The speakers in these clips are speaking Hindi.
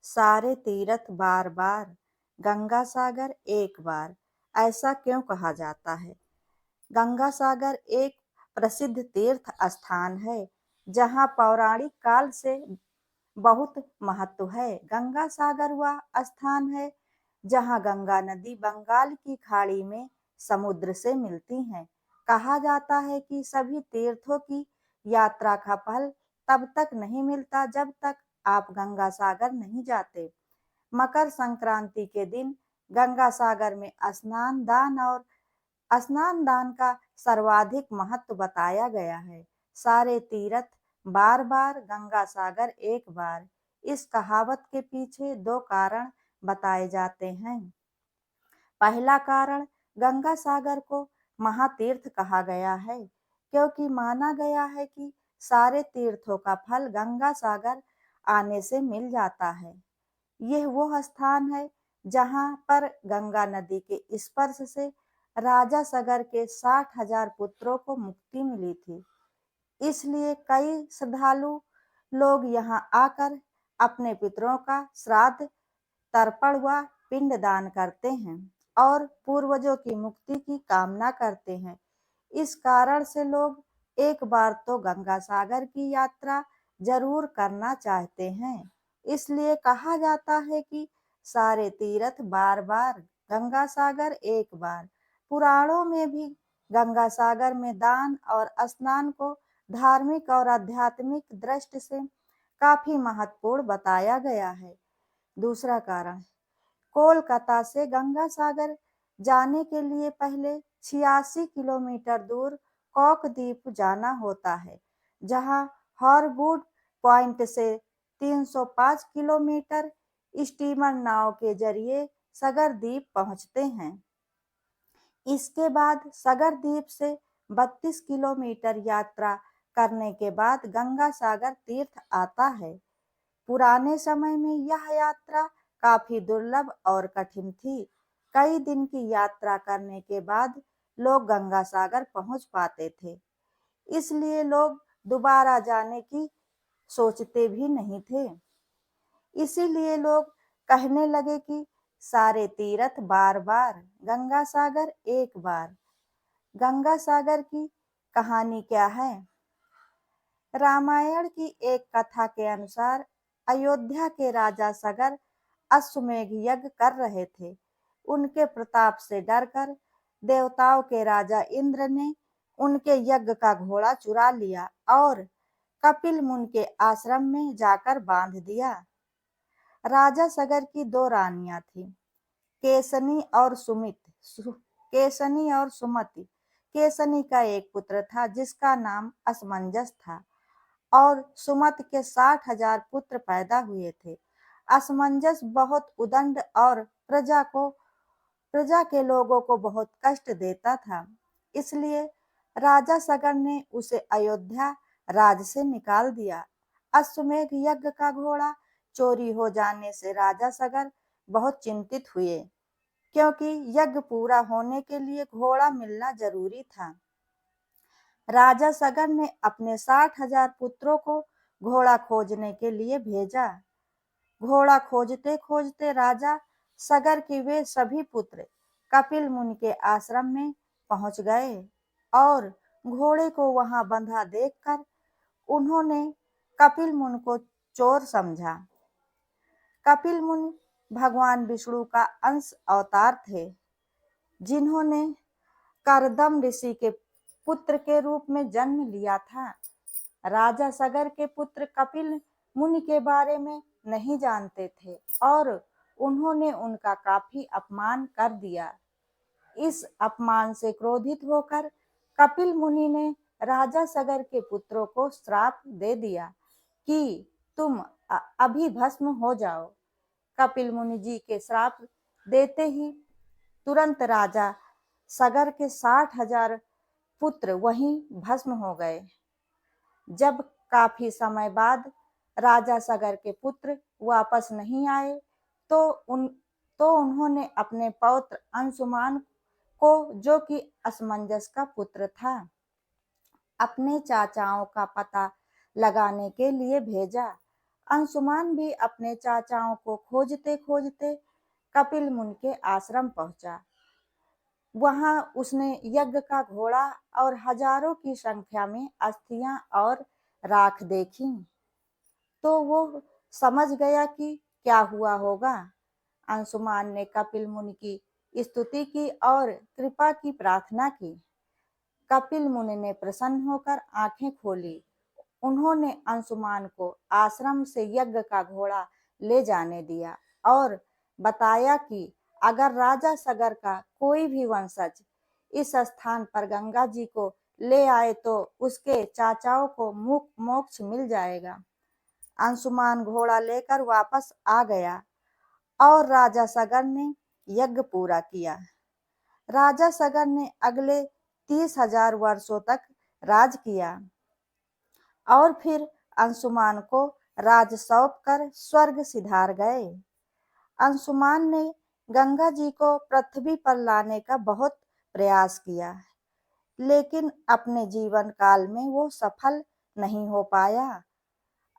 सारे तीर्थ बार बार, गंगा सागर एक बार, ऐसा क्यों कहा जाता है? गंगा सागर एक प्रसिद्ध तीर्थ स्थान है जहाँ पौराणिक काल से बहुत महत्व है। गंगा सागर वह स्थान है जहाँ गंगा नदी बंगाल की खाड़ी में समुद्र से मिलती है। कहा जाता है कि सभी तीर्थों की यात्रा का फल तब तक नहीं मिलता जब तक आप गंगा सागर नहीं जाते। मकर संक्रांति के दिन गंगा सागर में स्नान दान का सर्वाधिक महत्व बताया गया है। सारे तीर्थ बार बार, गंगा सागर एक बार। इस कहावत के पीछे दो कारण बताए जाते हैं। पहला कारण, गंगा सागर को महातीर्थ कहा गया है क्योंकि माना गया है कि सारे तीर्थों का फल गंगा सागर आने से मिल जाता है। यह वो स्थान है जहाँ पर गंगा नदी के स्पर्श से राजा सगर के 60,000 पुत्रों को मुक्ति मिली थी। इसलिए कई श्रद्धालु लोग यहाँ आकर अपने पितरों का श्राद्ध, तर्पण व पिंडदान करते हैं और पूर्वजों की मुक्ति की कामना करते हैं। इस कारण से लोग एक बार तो गंगा सागर की यात्रा जरूर करना चाहते हैं। इसलिए कहा जाता है कि सारे तीर्थ बार बार, गंगा सागर एक बार। पुराणों में भी गंगा सागर में दान और स्नान को धार्मिक और आध्यात्मिक दृष्टि से काफी महत्वपूर्ण बताया गया है। दूसरा कारण, कोलकाता से गंगा सागर जाने के लिए पहले 86 किलोमीटर दूर कॉकद्वीप जाना होता है, जहां हॉरवुड पॉइंट से 305 किलोमीटर स्टीमर नाव के जरिए सगर द्वीप पहुंचते हैं। इसके बाद सगर द्वीप से 32 किलोमीटर यात्रा करने के बाद गंगा सागर तीर्थ आता है। पुराने समय में यह यात्रा काफी दुर्लभ और कठिन थी। कई दिन की यात्रा करने के बाद लोग गंगा सागर पहुंच पाते थे। इसलिए लोग दोबारा जाने की सोचते भी नहीं थे। इसीलिए लोग कहने लगे कि सारे तीर्थ बार बार, गंगा सागर एक बार। गंगा सागर की कहानी क्या है? रामायण की एक कथा के अनुसार अयोध्या के राजा सगर अश्वमेध यज्ञ कर रहे थे। उनके प्रताप से डरकर देवताओं के राजा इंद्र ने उनके यज्ञ का घोड़ा चुरा लिया और कपिल मुनि के आश्रम में जाकर बांध दिया। राजा सगर की दो रानियां थीं, केसनी और केसनी और सुमति। केसनी का एक पुत्र था जिसका नाम असमंजस था और सुमति के 60,000 पुत्र पैदा हुए थे। असमंजस बहुत उदंड और प्रजा के लोगों को बहुत कष्ट देता था। इसलिए राजा सगर ने उसे अयोध्या राज से निकाल दिया। अश्वमेध यज्ञ का घोड़ा चोरी हो जाने से राजा सगर बहुत चिंतित हुए क्योंकि यज्ञ पूरा होने के लिए घोड़ा मिलना जरूरी था। राजा सगर ने अपने 60,000 पुत्रों को घोड़ा खोजने के लिए भेजा। घोड़ा खोजते खोजते राजा सगर के वे सभी पुत्र कपिल मुनि के आश्रम में पहुंच गए और घोड़े को वहां बंधा देखकर उन्होंने कपिल मुनि को चोर समझा। कपिल मुनि भगवान विष्णु का अंश अवतार थे, जिन्होंने करदम ऋषि के पुत्र के रूप में जन्म लिया था। राजा सगर के पुत्र कपिल मुनि के बारे में नहीं जानते थे और उन्होंने उनका काफी अपमान कर दिया। इस अपमान से क्रोधित होकर कपिल मुनि ने राजा सगर के पुत्रों को श्राप दे दिया कि तुम अभी भस्म हो जाओ। कपिल मुनि जी के श्राप देते ही तुरंत राजा सगर के 60,000 पुत्र वहीं भस्म हो गए। जब काफी समय बाद राजा सगर के पुत्र वापस नहीं आए तो उन्होंने अपने पौत्र अंशुमान को, जो कि असमंजस का पुत्र था, अपने चाचाओं का पता लगाने के लिए भेजा। अंशुमान भी अपने चाचाओं को खोजते खोजते कपिल मुनि के आश्रम पहुंचा। वहां उसने यज्ञ का घोड़ा और हजारों की संख्या में अस्थियां और राख देखी, तो वो समझ गया कि क्या हुआ होगा। अंशुमान ने कपिल मुनि की स्तुति की और कृपा की प्रार्थना की। कपिल मुनि ने प्रसन्न होकर आंखें खोली। उन्होंने अंशुमान को आश्रम से यज्ञ का घोड़ा ले जाने दिया और बताया कि अगर राजा सगर का कोई भी वंशज इस स्थान पर गंगा जी को ले आए तो उसके चाचाओं को मोक्ष मिल जाएगा। अंशुमान घोड़ा लेकर वापस आ गया और राजा सगर ने यज्ञ पूरा किया। राजा सगर ने अगले 30,000 वर्षों तक राज किया और फिर अंशुमान को राज सौंप कर स्वर्ग सिधार गए। अंशुमान ने गंगा जी को पृथ्वी पर लाने का बहुत प्रयास किया, लेकिन अपने जीवन काल में वो सफल नहीं हो पाया।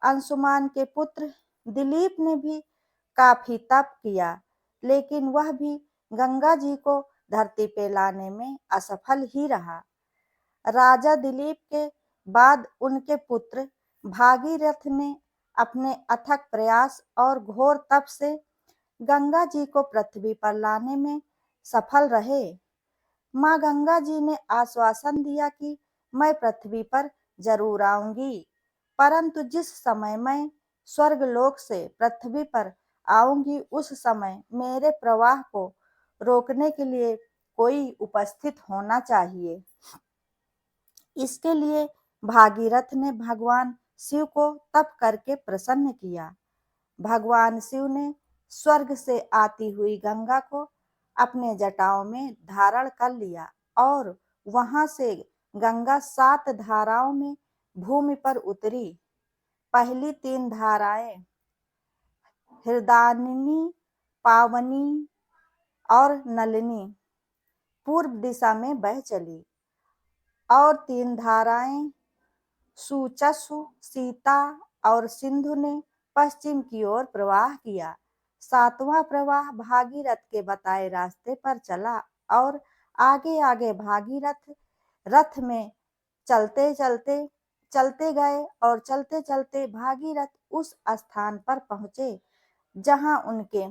अंशुमान के पुत्र दिलीप ने भी काफी तप किया, लेकिन वह भी गंगा जी को धरती पे लाने में असफल ही रहा। राजा दिलीप के बाद उनके पुत्र भागीरथ ने अपने अथक प्रयास और घोर तप से गंगा जी को पृथ्वी पर लाने में सफल रहे। माँ गंगा जी ने आश्वासन दिया कि मैं पृथ्वी पर जरूर आऊंगी, परंतु जिस समय मैं स्वर्गलोक से पृथ्वी पर आऊंगी उस समय मेरे प्रवाह को रोकने के लिए कोई उपस्थित होना चाहिए। इसके लिए भागीरथ ने भगवान शिव को तप करके प्रसन्न किया। भगवान शिव ने स्वर्ग से आती हुई गंगा को अपने जटाओं में धारण कर लिया और वहां से गंगा 7 धाराओं में भूमि पर उतरी। पहली 3 धाराएं हृदायिनी, पावनी और नलिनी पूर्व दिशा में बह चली और 3 धाराएं सुचसु, सीता और सिंधु ने पश्चिम की ओर प्रवाह किया। 7वां प्रवाह भागीरथ के बताए रास्ते पर चला और आगे आगे भागीरथ रथ में चलते चलते चलते गए और चलते चलते भागीरथ उस स्थान पर पहुंचे जहां उनके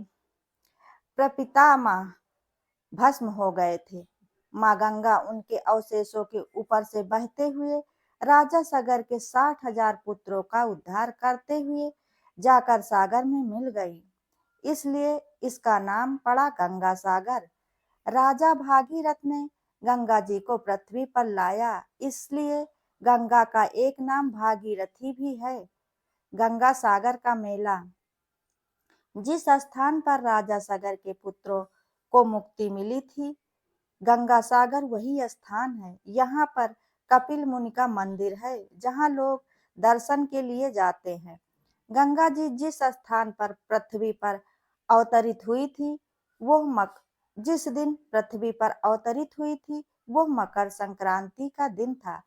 प्रपितामह भस्म हो गए थे। माँ गंगा उनके अवशेषों के ऊपर से बहते हुए राजा सगर के 60,000 पुत्रों का उद्धार करते हुए जाकर सागर में मिल गई। इसलिए इसका नाम पड़ा गंगा सागर। राजा भागीरथ ने गंगा जी को पृथ्वी पर लाया, इसलिए गंगा का एक नाम भागीरथी भी है। गंगा सागर का मेला। जिस स्थान पर राजा सगर के पुत्रों को मुक्ति मिली थी, गंगा सागर वही स्थान है। यहाँ पर कपिल मुनि का मंदिर है जहाँ लोग दर्शन के लिए जाते हैं। गंगा जी जिस स्थान पर पृथ्वी पर अवतरित हुई थी जिस दिन पृथ्वी पर अवतरित हुई थी वो मकर संक्रांति का दिन था।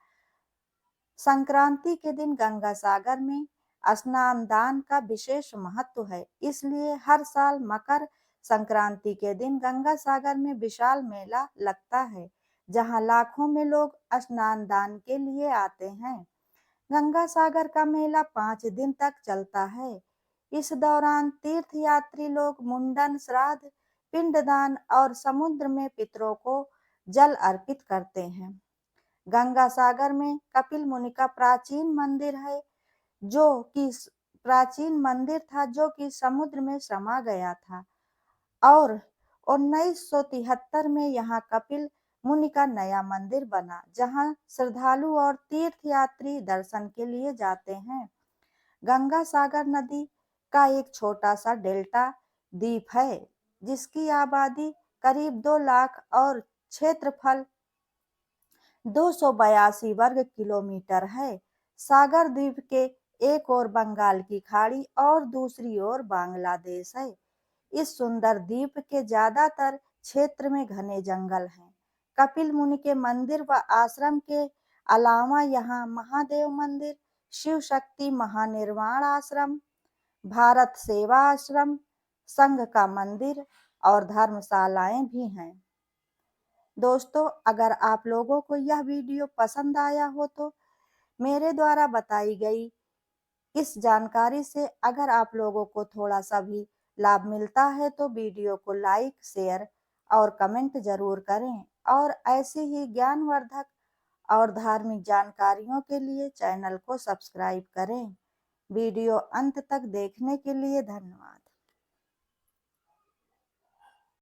संक्रांति के दिन गंगा सागर में स्नान दान का विशेष महत्व है, इसलिए हर साल मकर संक्रांति के दिन गंगा सागर में विशाल मेला लगता है जहां लाखों में लोग स्नान दान के लिए आते हैं। गंगा सागर का मेला 5 दिन तक चलता है। इस दौरान तीर्थ यात्री लोग मुंडन, श्राद्ध, पिंडदान और समुद्र में पितरों को जल अर्पित करते हैं। गंगा सागर में कपिल मुनि का जो कि प्राचीन मंदिर था जो कि समुद्र में समा गया था और 1973 में यहाँ कपिल मुनि का नया मंदिर बना जहाँ श्रद्धालु और तीर्थयात्री दर्शन के लिए जाते हैं। गंगा सागर नदी का एक छोटा सा डेल्टा द्वीप है जिसकी आबादी करीब 2 लाख और क्षेत्रफल 282 वर्ग किलोमीटर है। सागर द्वीप के एक ओर बंगाल की खाड़ी और दूसरी ओर बांग्लादेश है। इस सुंदर द्वीप के ज्यादातर क्षेत्र में घने जंगल हैं। कपिल मुनि के मंदिर व आश्रम के अलावा यहाँ महादेव मंदिर, शिव शक्ति महानिर्वाण आश्रम, भारत सेवा आश्रम, संघ का मंदिर और धर्मशालाएं भी हैं। दोस्तों, अगर आप लोगों को यह वीडियो पसंद आया हो तो मेरे द्वारा बताई गई इस जानकारी से अगर आप लोगों को थोड़ा सा भी लाभ मिलता है तो वीडियो को लाइक, शेयर और कमेंट जरूर करें और ऐसे ही ज्ञानवर्धक और धार्मिक जानकारियों के लिए चैनल को सब्सक्राइब करें। वीडियो अंत तक देखने के लिए धन्यवाद।